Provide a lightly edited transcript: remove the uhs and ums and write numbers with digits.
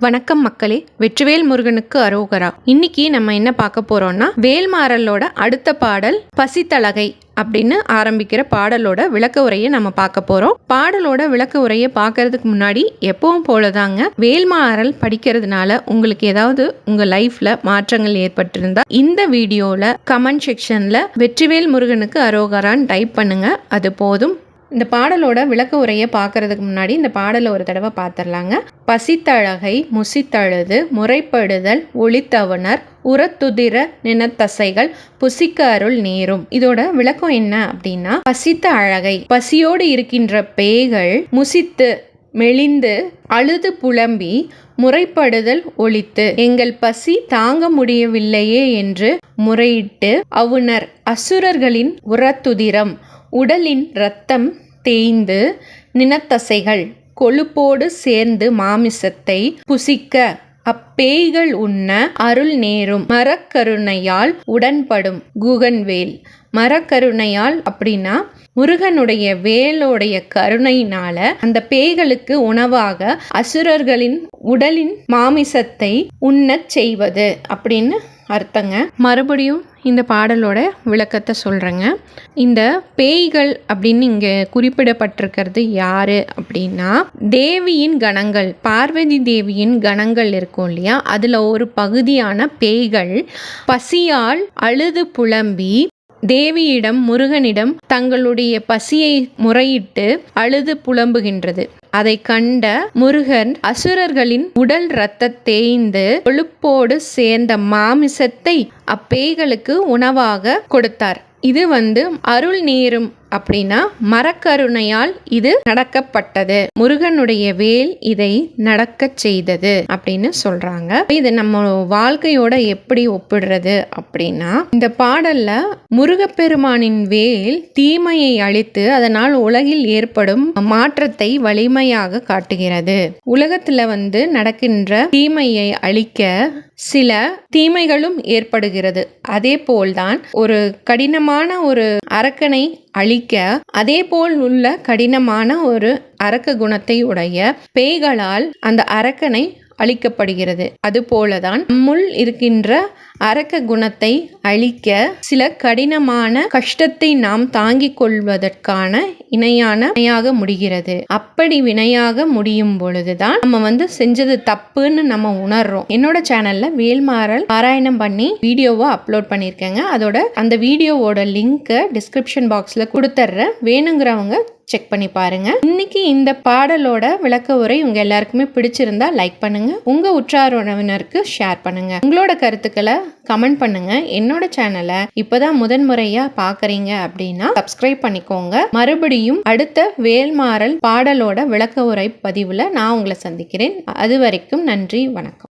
வணக்கம் மக்களே, வெற்றிவேல் முருகனுக்கு அரோகரா. இன்னைக்கு நம்ம என்ன பார்க்க போறோம்னா, வேல்மாறலோட அடுத்த பாடல் பசித்தழகை அப்படின்னு ஆரம்பிக்கிற பாடலோட விளக்க உரையை நம்ம பார்க்க போறோம். பாடலோட விளக்க உரையை பார்க்கறதுக்கு முன்னாடி எப்பவும் போலதாங்க, வேல்மாறல் படிக்கிறதுனால உங்களுக்கு ஏதாவது உங்க லைஃப்ல மாற்றங்கள் ஏற்பட்டிருந்தா இந்த வீடியோல கமெண்ட் செக்ஷன்ல வெற்றிவேல் முருகனுக்கு அரோகரான்னு டைப் பண்ணுங்க, அது போதும். இந்த பாடலோட விளக்க உரையை பார்க்கறதுக்கு முன்னாடி இந்த பாடலை ஒரு தடவை பார்த்துடலாங்க. பசித்தழகை முசித்தழுது முறைப்படுதல் ஒளித்தவனர் உரத்துதிர நினத்தசைகள் புசிக்க அருள் நேரும். இதோட விளக்கம் என்ன அப்படின்னா, பசித்த அழகை, பசியோடு இருக்கின்ற பேய்கள் முசித்து மெலிந்து அழுது புலம்பி முறைப்படுதல் ஒழித்து எங்கள் பசி தாங்க முடியவில்லையே என்று முறையிட்டு அவுணர் அசுரர்களின் உரத்துதிரம் உடலின் இரத்தம் தேய்ந்து நினத்தசைகள் கொழுப்போடு சேர்ந்து மாமிசத்தை புசிக்க அப்பேய்கள் உண்ண அருள் நேரும் மரக்கருணையால் உடன்படும் குகன்வேல். மரக்கருணையால் அப்படின்னா முருகனுடைய வேலோடைய கருணையினால அந்த பேய்களுக்கு உணவாக அசுரர்களின் உடலின் மாமிசத்தை உண்ணச் செய்வது அப்படின்னு அர்த்தங்க. மறுபடியும் இந்த பாடலோட விளக்கத்தை சொல்கிறேங்க. இந்த பேய்கள் அப்படின்னு இங்கே குறிப்பிடப்பட்டிருக்கிறது யாரு அப்படின்னா, தேவியின் கணங்கள், பார்வதி தேவியின் கணங்கள் இருக்கும் இல்லையா, அதில் ஒரு பகுதியான பேய்கள் பசியால் அழுது புலம்பி தேவியிடம் முருகனிடம் தங்களுடைய பசியை முறையிட்டு அழுது புலம்புகின்றது. அதை கண்ட முருகன் அசுரர்களின் உடல் இரத்த தேய்ந்து கொழுப்போடு சேர்ந்த மாமிசத்தை அப்பேய்களுக்கு உணவாக கொடுத்தார். இது அருள் நேரும் அப்படின்னா மரக்கருணையால் இது நடக்கப்பட்டது, முருகனுடைய வேல் இதை நடக்கச் செய்தது அப்படின்னு சொல்றாங்க. இது நம்ம வாழ்க்கையோட எப்படி ஒப்பிடுறது அப்படின்னா, இந்த பாடல்ல முருகப்பெருமானின் வேல் தீமையை அழித்து அதனால் உலகில் ஏற்படும் மாற்றத்தை வலிமையாக காட்டுகிறது. உலகத்துல நடக்கின்ற தீமையை அழிக்க சில தீமைகளும் ஏற்படுகிறது. அதே போல்தான் ஒரு கடினமான ஒரு அரக்கனை அழிக்க அதே போல் உள்ள கடினமான ஒரு அரக்க குணத்தை உடைய பேய்களால் அந்த அரக்கனை அழிக்கப்படுகிறது. அதுபோலதான் நம்முள் இருக்கின்ற அரக்க குணத்தை அழிக்க சில கடினமான கஷ்டத்தை நாம் தாங்கிக் கொள்வதற்கான வினையாக முடிகிறது. அப்படி வினையாக முடியும் பொழுதுதான் நம்ம செஞ்சது தப்புன்னு நம்ம உணர்றோம். என்னோட சேனல்ல வேல்மாறல் பாராயணம் பண்ணி வீடியோவை அப்லோட் பண்ணியிருக்கேங்க. அதோட அந்த வீடியோவோட லிங்க்கை டிஸ்கிரிப்ஷன் பாக்ஸ்ல கொடுத்துட்றேன், வேணுங்கிறவங்க செக் பண்ணி பாருங்க. இன்னைக்கு இந்த பாடலோட விளக்க உரை உங்க எல்லாருக்குமே பிடிச்சிருந்தா லைக் பண்ணுங்க, உங்க உற்றார் உறவினருக்கு ஷேர் பண்ணுங்க, உங்களோட கருத்துக்களை கமெண்ட் பண்ணுங்க. என்னோட சேனலை இப்பதான் முதன்முறையா பாக்குறீங்க அப்படின்னா சப்ஸ்கிரைப் பண்ணிக்கோங்க. மறுபடியும் அடுத்த வேல்மாறல் பாடலோட விளக்க உரை பதிவுல நான் உங்களை சந்திக்கிறேன். அது வரைக்கும் நன்றி, வணக்கம்.